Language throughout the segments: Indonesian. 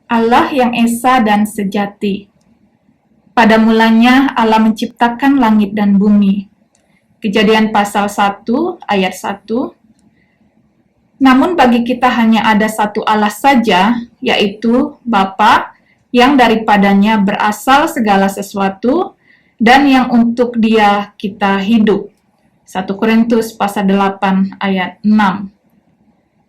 Allah yang esa dan sejati. Pada mulanya Allah menciptakan langit dan bumi. Kejadian pasal 1 ayat 1. Namun bagi kita hanya ada satu Allah saja, yaitu Bapa, yang daripadanya berasal segala sesuatu dan yang untuk Dia kita hidup. 1 Korintus pasal 8 ayat 6.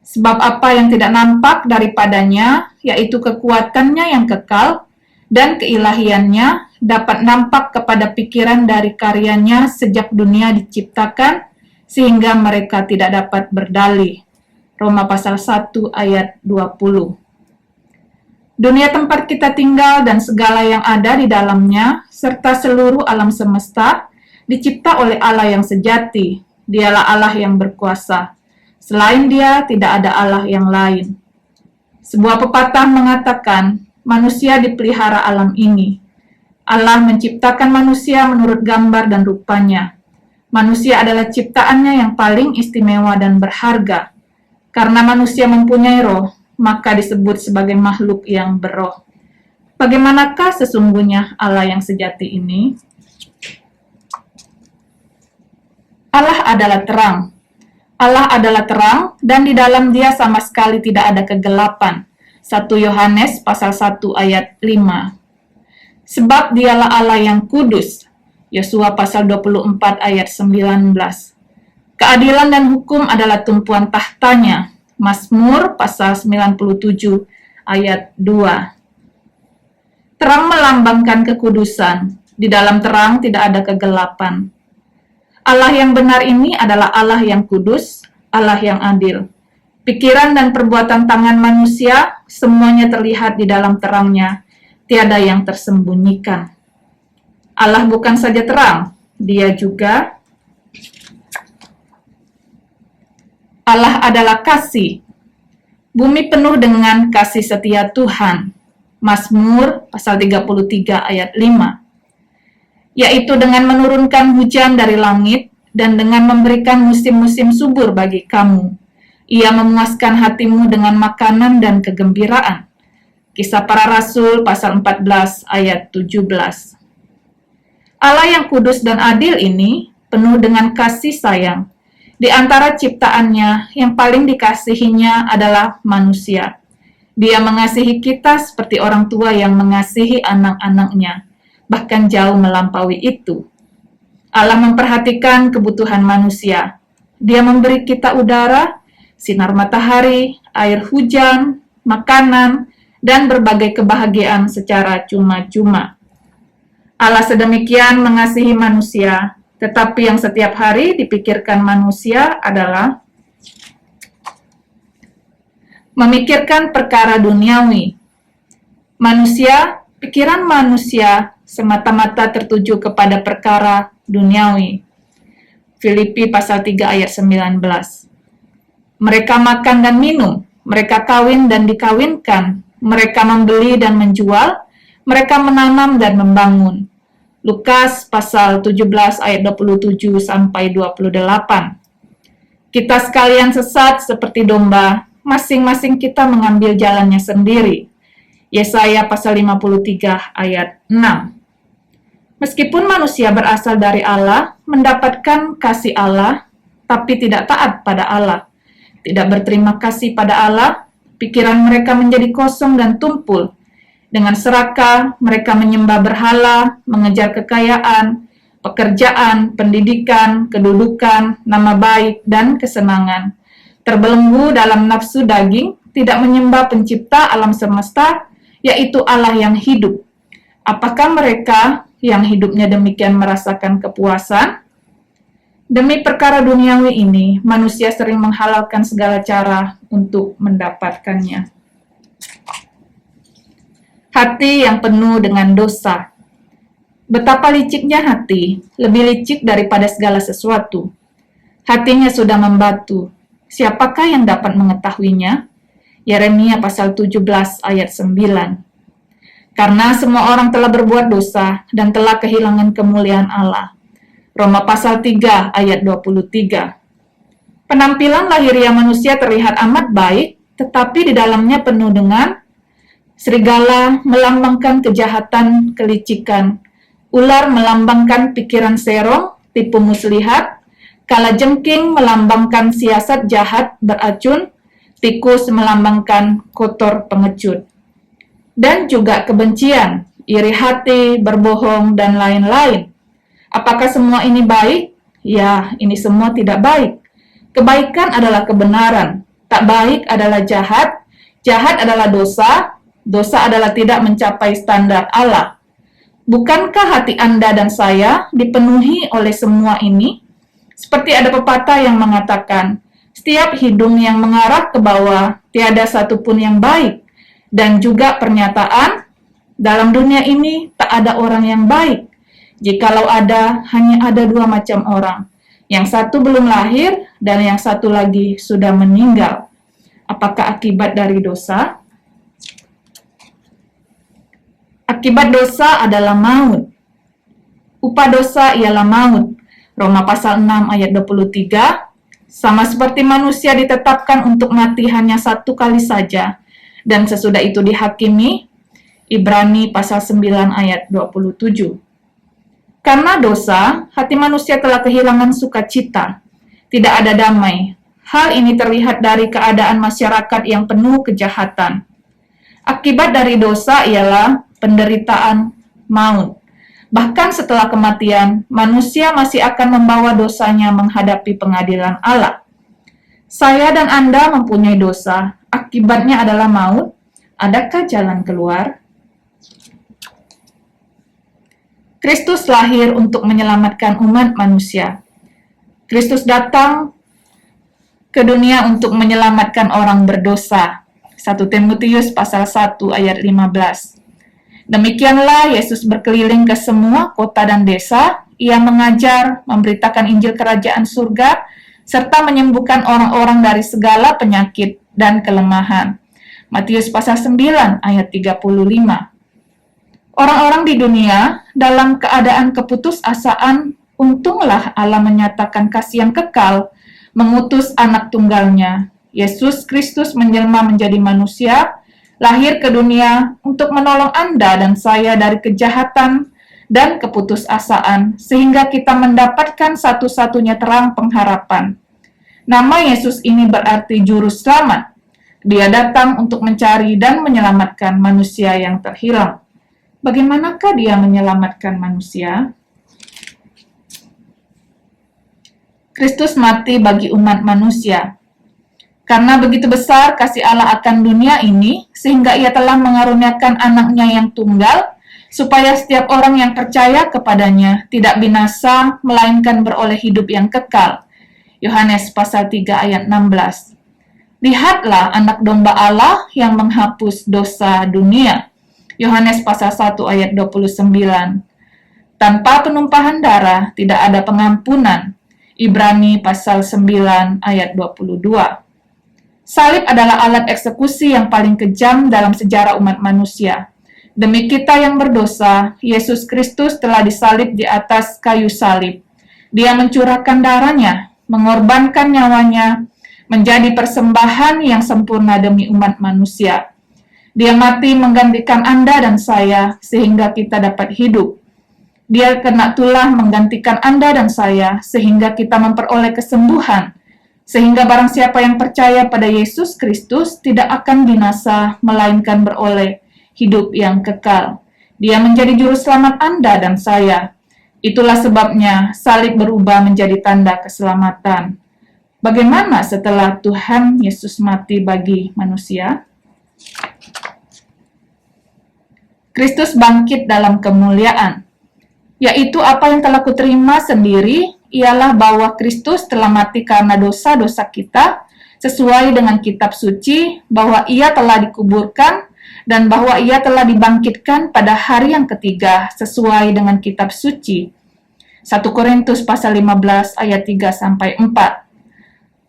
Sebab apa yang tidak nampak daripadanya, yaitu kekuatannya yang kekal, dan keilahiannya dapat nampak kepada pikiran dari karyanya sejak dunia diciptakan, sehingga mereka tidak dapat berdalih. Roma pasal 1 ayat 20. Dunia tempat kita tinggal dan segala yang ada di dalamnya, serta seluruh alam semesta, dicipta oleh Allah yang sejati. Dialah Allah yang berkuasa. Selain Dia, tidak ada Allah yang lain. Sebuah pepatah mengatakan, manusia dipelihara alam ini. Allah menciptakan manusia menurut gambar dan rupanya. Manusia adalah ciptaannya yang paling istimewa dan berharga. Karena manusia mempunyai roh, maka disebut sebagai makhluk yang berroh. Bagaimanakah sesungguhnya Allah yang sejati ini? Allah adalah terang. Allah adalah terang dan di dalam Dia sama sekali tidak ada kegelapan. 1 Yohanes pasal 1 ayat 5. Sebab Dialah Allah yang kudus. Yosua pasal 24 ayat 19. Keadilan dan hukum adalah tumpuan tahtanya. Mazmur pasal 97 ayat 2. Terang melambangkan kekudusan. Di dalam terang tidak ada kegelapan. Allah yang benar ini adalah Allah yang kudus, Allah yang adil. Pikiran dan perbuatan tangan manusia semuanya terlihat di dalam terangnya, tiada yang tersembunyikan. Allah bukan saja terang, Dia juga Allah adalah kasih. Bumi penuh dengan kasih setia Tuhan. Mazmur pasal 33 ayat 5. Yaitu dengan menurunkan hujan dari langit dan dengan memberikan musim-musim subur bagi kamu. Ia memuaskan hatimu dengan makanan dan kegembiraan. Kisah Para Rasul pasal 14 ayat 17. Allah yang kudus dan adil ini penuh dengan kasih sayang. Di antara ciptaannya yang paling dikasihinya adalah manusia. Dia mengasihi kita seperti orang tua yang mengasihi anak-anaknya. Bahkan jauh melampaui itu. Allah memperhatikan kebutuhan manusia. Dia memberi kita udara, sinar matahari, air hujan, makanan, dan berbagai kebahagiaan secara cuma-cuma. Allah sedemikian mengasihi manusia, tetapi yang setiap hari dipikirkan manusia adalah memikirkan perkara duniawi. Pikiran manusia semata-mata tertuju kepada perkara duniawi. Filipi pasal 3 ayat 19. Mereka makan dan minum, mereka kawin dan dikawinkan, mereka membeli dan menjual, mereka menanam dan membangun. Lukas pasal 17 ayat 27 sampai 28. Kita sekalian sesat seperti domba, masing-masing kita mengambil jalannya sendiri. Yesaya pasal 53 ayat 6. Meskipun manusia berasal dari Allah, mendapatkan kasih Allah, tapi tidak taat pada Allah, tidak berterima kasih pada Allah, pikiran mereka menjadi kosong dan tumpul. Dengan serakah, mereka menyembah berhala, mengejar kekayaan, pekerjaan, pendidikan, kedudukan, nama baik, dan kesenangan. Terbelenggu dalam nafsu daging, tidak menyembah pencipta alam semesta, yaitu Allah yang hidup. Apakah mereka yang hidupnya demikian merasakan kepuasan? Demi perkara duniawi ini, manusia sering menghalalkan segala cara untuk mendapatkannya. Hati yang penuh dengan dosa. Betapa liciknya hati, lebih licik daripada segala sesuatu. Hatinya sudah membatu. Siapakah yang dapat mengetahuinya? Yeremia pasal 17 ayat 9. Karena semua orang telah berbuat dosa dan telah kehilangan kemuliaan Allah. Roma pasal 3 ayat 23. Penampilan lahiriah manusia terlihat amat baik, tetapi di dalamnya penuh dengan Serigala melambangkan kejahatan, kelicikan. Ular melambangkan pikiran serong, tipu muslihat. Kalajengking melambangkan siasat jahat, beracun. Tikus melambangkan kotor, pengecut. Dan juga kebencian, iri hati, berbohong, dan lain-lain. Apakah semua ini baik? Ya, ini semua tidak baik. Kebaikan adalah kebenaran, tak baik adalah jahat, jahat adalah dosa, dosa adalah tidak mencapai standar Allah. Bukankah hati Anda dan saya dipenuhi oleh semua ini? Seperti ada pepatah yang mengatakan, setiap hidung yang mengarah ke bawah, tiada satupun yang baik. Dan juga pernyataan, dalam dunia ini tak ada orang yang baik. Jikalau ada, hanya ada dua macam orang. Yang satu belum lahir, dan yang satu lagi sudah meninggal. Apakah akibat dari dosa? Akibat dosa adalah maut. Upah dosa ialah maut. Roma pasal 6 ayat 23. Sama seperti manusia ditetapkan untuk mati hanya satu kali saja, dan sesudah itu dihakimi. Ibrani pasal 9 ayat 27. Karena dosa, hati manusia telah kehilangan sukacita. Tidak ada damai. Hal ini terlihat dari keadaan masyarakat yang penuh kejahatan. Akibat dari dosa ialah penderitaan maut. Bahkan setelah kematian, manusia masih akan membawa dosanya menghadapi pengadilan Allah. Saya dan Anda mempunyai dosa, akibatnya adalah maut. Adakah jalan keluar? Kristus lahir untuk menyelamatkan umat manusia. Kristus datang ke dunia untuk menyelamatkan orang berdosa. 1 Timotius pasal 1 ayat 15. Demikianlah Yesus berkeliling ke semua kota dan desa. Ia mengajar, memberitakan Injil Kerajaan Surga, serta menyembuhkan orang-orang dari segala penyakit dan kelemahan. Matius pasal 9 ayat 35. Orang-orang di dunia dalam keadaan keputusasaan, untunglah Allah menyatakan kasih yang kekal, mengutus anak tunggalnya, Yesus Kristus menjelma menjadi manusia, lahir ke dunia untuk menolong Anda dan saya dari kejahatan dan keputusasaan, sehingga kita mendapatkan satu-satunya terang pengharapan. Nama Yesus ini berarti Juru Selamat. Dia datang untuk mencari dan menyelamatkan manusia yang terhilang. Bagaimanakah dia menyelamatkan manusia? Kristus mati bagi umat manusia. Karena begitu besar kasih Allah akan dunia ini, sehingga ia telah mengaruniakan anaknya yang tunggal, supaya setiap orang yang percaya kepadanya tidak binasa, melainkan beroleh hidup yang kekal. Yohanes pasal 3 ayat 16. Lihatlah anak domba Allah yang menghapus dosa dunia. Yohanes pasal 1 ayat 29. Tanpa penumpahan darah tidak ada pengampunan. Ibrani pasal 9 ayat 22. Salib adalah alat eksekusi yang paling kejam dalam sejarah umat manusia. Demi kita yang berdosa, Yesus Kristus telah disalib di atas kayu salib. Dia mencurahkan darahnya, mengorbankan nyawanya, menjadi persembahan yang sempurna demi umat manusia. Dia mati menggantikan Anda dan saya, sehingga kita dapat hidup. Dia kena tulah menggantikan Anda dan saya, sehingga kita memperoleh kesembuhan. Sehingga barang siapa yang percaya pada Yesus Kristus tidak akan binasa, melainkan beroleh hidup yang kekal. Dia menjadi juru selamat Anda dan saya. Itulah sebabnya salib berubah menjadi tanda keselamatan. Bagaimana setelah Tuhan Yesus mati bagi manusia? Kristus bangkit dalam kemuliaan, yaitu apa yang telah kuterima sendiri, ialah bahwa Kristus telah mati karena dosa-dosa kita, sesuai dengan kitab suci, bahwa ia telah dikuburkan, dan bahwa ia telah dibangkitkan pada hari yang ketiga, sesuai dengan kitab suci. 1 Korintus pasal 15 ayat 3-4.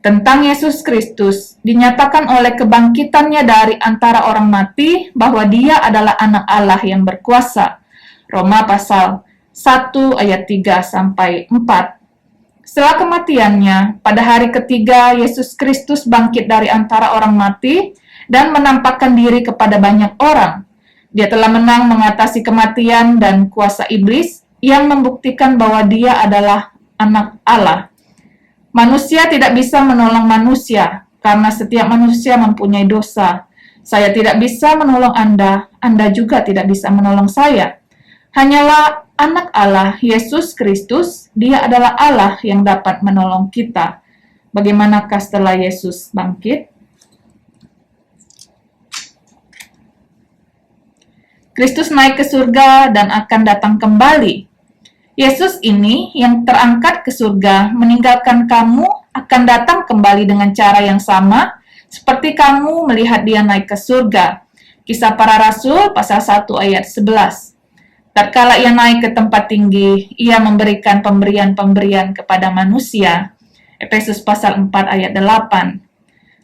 Tentang Yesus Kristus, dinyatakan oleh kebangkitannya dari antara orang mati, bahwa dia adalah anak Allah yang berkuasa. Roma pasal 1 ayat 3-4. Setelah kematiannya, pada hari ketiga, Yesus Kristus bangkit dari antara orang mati dan menampakkan diri kepada banyak orang. Dia telah menang mengatasi kematian dan kuasa iblis yang membuktikan bahwa dia adalah anak Allah. Manusia tidak bisa menolong manusia karena setiap manusia mempunyai dosa. Saya tidak bisa menolong Anda, Anda juga tidak bisa menolong saya. Hanyalah anak Allah, Yesus Kristus, dia adalah Allah yang dapat menolong kita. Bagaimanakah setelah Yesus bangkit? Kristus naik ke surga dan akan datang kembali. Yesus ini yang terangkat ke surga meninggalkan kamu akan datang kembali dengan cara yang sama seperti kamu melihat dia naik ke surga. Kisah Para Rasul pasal 1 ayat 11. Tatkala ia naik ke tempat tinggi, ia memberikan pemberian-pemberian kepada manusia. Efesus pasal 4 ayat 8.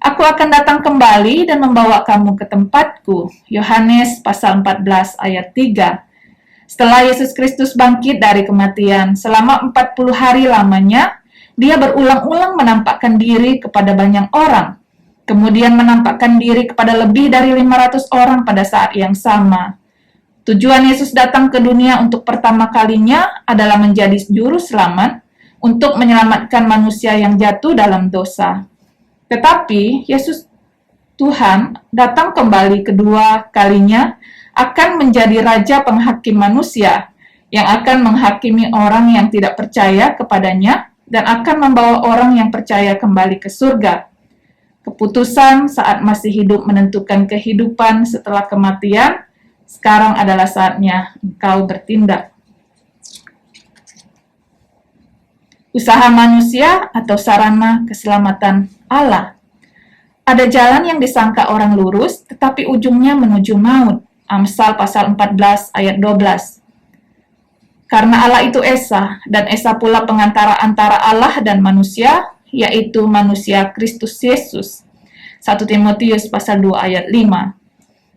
Aku akan datang kembali dan membawa kamu ke tempatku. Yohanes pasal 14 ayat 3. Setelah Yesus Kristus bangkit dari kematian, selama 40 hari lamanya, dia berulang-ulang menampakkan diri kepada banyak orang. Kemudian menampakkan diri kepada lebih dari 500 orang pada saat yang sama. Tujuan Yesus datang ke dunia untuk pertama kalinya adalah menjadi juru selamat untuk menyelamatkan manusia yang jatuh dalam dosa. Tetapi Yesus Tuhan datang kembali kedua kalinya akan menjadi raja penghakim manusia yang akan menghakimi orang yang tidak percaya kepadanya dan akan membawa orang yang percaya kembali ke surga. Keputusan saat masih hidup menentukan kehidupan setelah kematian. Sekarang adalah saatnya engkau bertindak. Usaha manusia atau sarana keselamatan Allah. Ada jalan yang disangka orang lurus, tetapi ujungnya menuju maut. Amsal pasal 14 ayat 12. Karena Allah itu Esa, dan Esa pula pengantara antara Allah dan manusia, yaitu manusia Kristus Yesus. 1 Timotius pasal 2 ayat 5.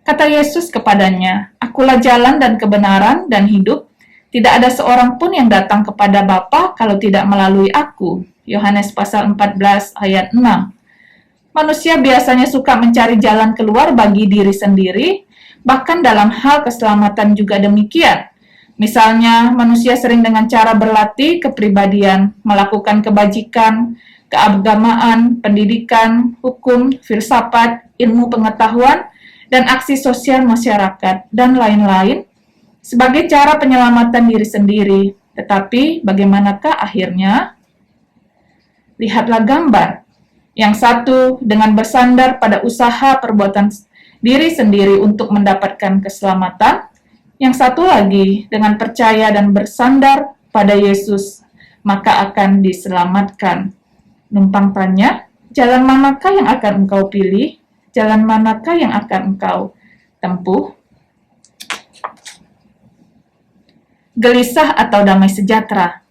Kata Yesus kepadanya, Akulah jalan dan kebenaran dan hidup. Tidak ada seorang pun yang datang kepada Bapa kalau tidak melalui aku. Yohanes pasal 14 ayat 6. Manusia biasanya suka mencari jalan keluar bagi diri sendiri, bahkan dalam hal keselamatan juga demikian. Misalnya, manusia sering dengan cara berlatih kepribadian, melakukan kebajikan, keagamaan, pendidikan, hukum, filsafat, ilmu pengetahuan, dan aksi sosial masyarakat, dan lain-lain, sebagai cara penyelamatan diri sendiri. Tetapi bagaimanakah akhirnya? Lihatlah gambar. Yang satu dengan bersandar pada usaha perbuatan diri sendiri untuk mendapatkan keselamatan. Yang satu lagi dengan percaya dan bersandar pada Yesus, maka akan diselamatkan. Numpang tanya, jalan manakah yang akan engkau pilih? Jalan manakah yang akan engkau tempuh? Gelisah atau damai sejahtera.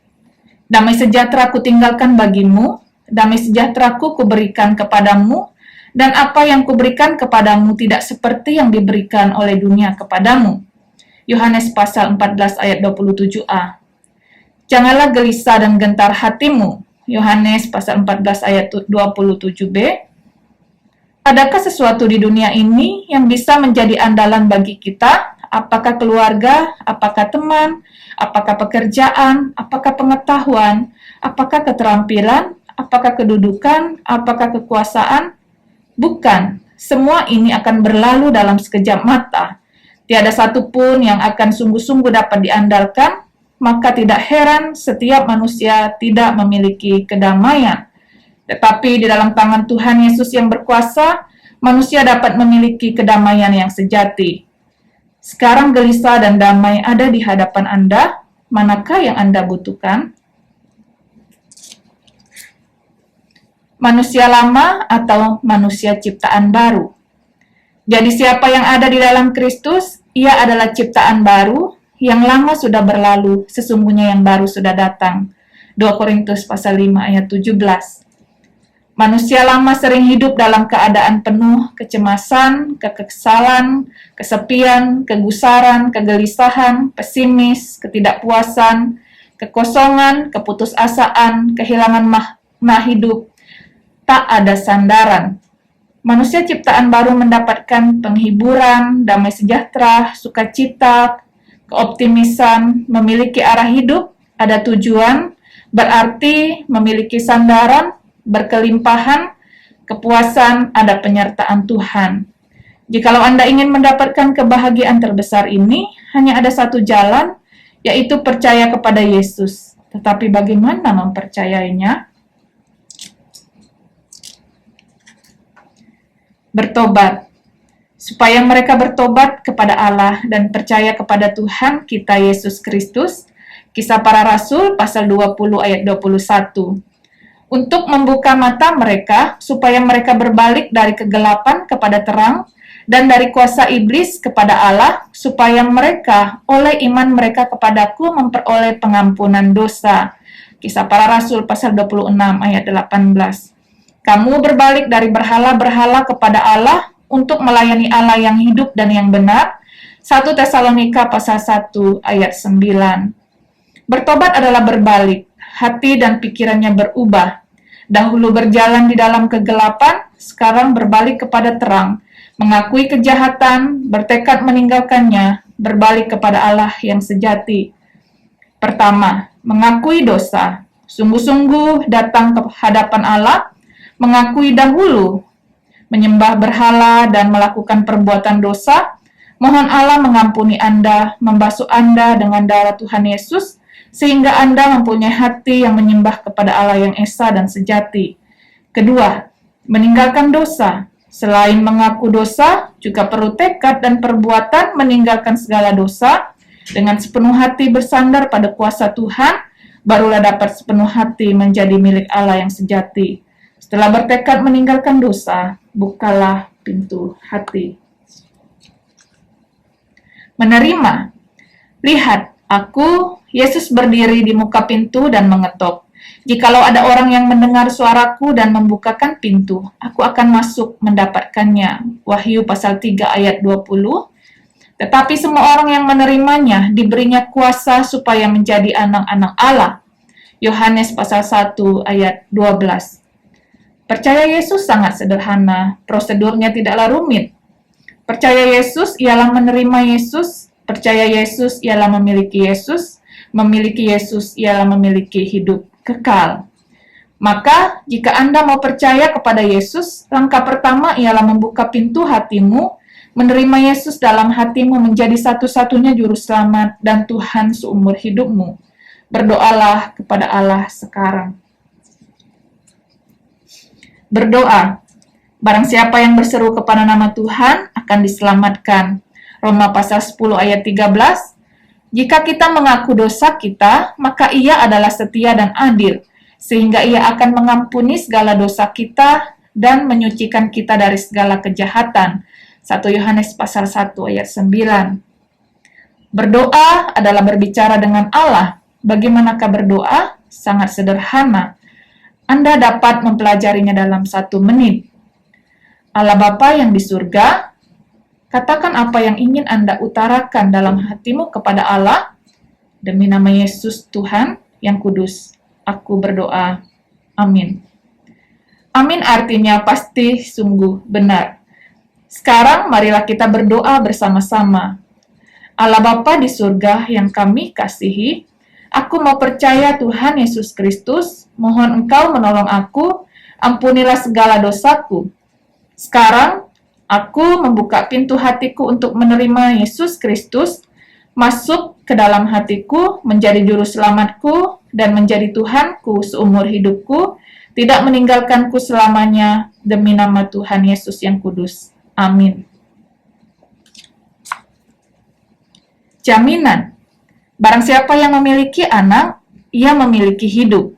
Damai sejahtera kutinggalkan bagimu, damai sejahteraku kuberikan kepadamu, dan apa yang kuberikan kepadamu tidak seperti yang diberikan oleh dunia kepadamu. Yohanes pasal 14 ayat 27a. Janganlah gelisah dan gentar hatimu. Yohanes pasal 14 ayat 27b. Adakah sesuatu di dunia ini yang bisa menjadi andalan bagi kita? Apakah keluarga, apakah teman, apakah pekerjaan, apakah pengetahuan, apakah keterampilan, apakah kedudukan, apakah kekuasaan? Bukan, semua ini akan berlalu dalam sekejap mata. Tiada satu pun yang akan sungguh-sungguh dapat diandalkan, maka tidak heran setiap manusia tidak memiliki kedamaian. Tetapi di dalam tangan Tuhan Yesus yang berkuasa, manusia dapat memiliki kedamaian yang sejati. Sekarang gelisah dan damai ada di hadapan Anda, manakah yang Anda butuhkan? Manusia lama atau manusia ciptaan baru? Jadi siapa yang ada di dalam Kristus, ia adalah ciptaan baru, yang lama sudah berlalu, sesungguhnya yang baru sudah datang. 2 Korintus pasal 5 ayat 17. Manusia lama sering hidup dalam keadaan penuh kecemasan, kekesalan, kesepian, kegusaran, kegelisahan, pesimis, ketidakpuasan, kekosongan, keputusasaan, kehilangan makna hidup. Tak ada sandaran. Manusia ciptaan baru mendapatkan penghiburan, damai sejahtera, sukacita, keoptimisan, memiliki arah hidup, ada tujuan, berarti memiliki sandaran, berkelimpahan, kepuasan, ada penyertaan Tuhan. Jikalau Anda ingin mendapatkan kebahagiaan terbesar ini, hanya ada satu jalan, yaitu percaya kepada Yesus. Tetapi bagaimana mempercayainya? Bertobat. Supaya mereka bertobat kepada Allah dan percaya kepada Tuhan kita Yesus Kristus. Kisah Para Rasul pasal 20 ayat 21. Untuk membuka mata mereka supaya mereka berbalik dari kegelapan kepada terang dan dari kuasa iblis kepada Allah, supaya mereka oleh iman mereka kepadaku memperoleh pengampunan dosa. Kisah Para Rasul pasal 26 ayat 18. Kamu berbalik dari berhala-berhala kepada Allah untuk melayani Allah yang hidup dan yang benar. 1 Tesalonika pasal 1 ayat 9. Bertobat adalah berbalik, hati dan pikirannya berubah. Dahulu berjalan di dalam kegelapan, sekarang berbalik kepada terang, mengakui kejahatan, bertekad meninggalkannya, berbalik kepada Allah yang sejati. Pertama, mengakui dosa. Sungguh-sungguh datang ke hadapan Allah, mengakui dahulu menyembah berhala dan melakukan perbuatan dosa, mohon Allah mengampuni Anda, membasuh Anda dengan darah Tuhan Yesus, sehingga Anda mempunyai hati yang menyembah kepada Allah yang esa dan sejati. Kedua, meninggalkan dosa. Selain mengaku dosa, juga perlu tekad dan perbuatan meninggalkan segala dosa, dengan sepenuh hati bersandar pada kuasa Tuhan, barulah dapat sepenuh hati menjadi milik Allah yang sejati. Setelah bertekad meninggalkan dosa, bukalah pintu hati. Menerima. Lihat, aku, Yesus berdiri di muka pintu dan mengetok. Jikalau ada orang yang mendengar suaraku dan membukakan pintu, aku akan masuk mendapatkannya. Wahyu pasal 3 ayat 20. Tetapi semua orang yang menerimanya diberinya kuasa supaya menjadi anak-anak Allah. Yohanes pasal 1 ayat 12. Percaya Yesus sangat sederhana, prosedurnya tidaklah rumit. Percaya Yesus ialah menerima Yesus, percaya Yesus ialah memiliki Yesus ialah memiliki hidup kekal. Maka, jika Anda mau percaya kepada Yesus, langkah pertama ialah membuka pintu hatimu, menerima Yesus dalam hatimu menjadi satu-satunya juru selamat dan Tuhan seumur hidupmu. Berdoalah kepada Allah sekarang. Berdoa. Barang siapa yang berseru kepada nama Tuhan akan diselamatkan. Roma pasal 10 ayat 13. Jika kita mengaku dosa kita, maka Ia adalah setia dan adil, sehingga Ia akan mengampuni segala dosa kita dan menyucikan kita dari segala kejahatan. 1 Yohanes pasal 1 ayat 9. Berdoa adalah berbicara dengan Allah. Bagaimanakah berdoa? Sangat sederhana. Anda dapat mempelajarinya dalam 1 menit. Allah Bapa yang di surga, katakan apa yang ingin Anda utarakan dalam hatimu kepada Allah. Demi nama Yesus Tuhan yang kudus, aku berdoa. Amin. Amin artinya pasti sungguh benar. Sekarang marilah kita berdoa bersama-sama. Allah Bapa di surga yang kami kasihi, aku mau percaya Tuhan Yesus Kristus, mohon Engkau menolong aku, ampunilah segala dosaku. Sekarang, aku membuka pintu hatiku untuk menerima Yesus Kristus, masuk ke dalam hatiku, menjadi juru selamatku, dan menjadi Tuhanku seumur hidupku, tidak meninggalkanku selamanya, demi nama Tuhan Yesus yang kudus. Amin. Jaminan. Barang siapa yang memiliki anak, ia memiliki hidup.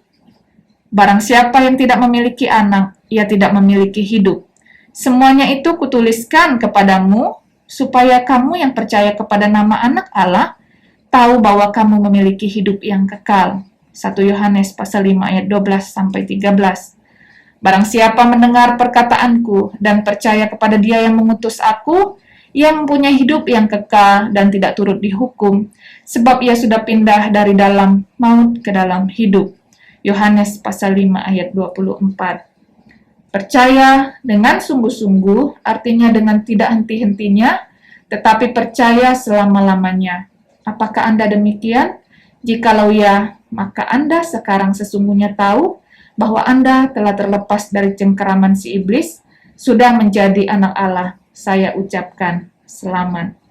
Barang siapa yang tidak memiliki anak, ia tidak memiliki hidup. Semuanya itu kutuliskan kepadamu, supaya kamu yang percaya kepada nama anak Allah, tahu bahwa kamu memiliki hidup yang kekal. 1 Yohanes pasal 5 ayat 12-13. Barang siapa mendengar perkataanku dan percaya kepada Dia yang mengutus aku, ia mempunyai hidup yang kekal dan tidak turut dihukum, sebab ia sudah pindah dari dalam maut ke dalam hidup. Yohanes pasal 5 ayat 24. Percaya dengan sungguh-sungguh artinya dengan tidak henti-hentinya, tetapi percaya selama-lamanya. Apakah Anda demikian? Jikalau ya, maka Anda sekarang sesungguhnya tahu bahwa Anda telah terlepas dari cengkeraman si iblis, sudah menjadi anak Allah. Saya ucapkan selamat.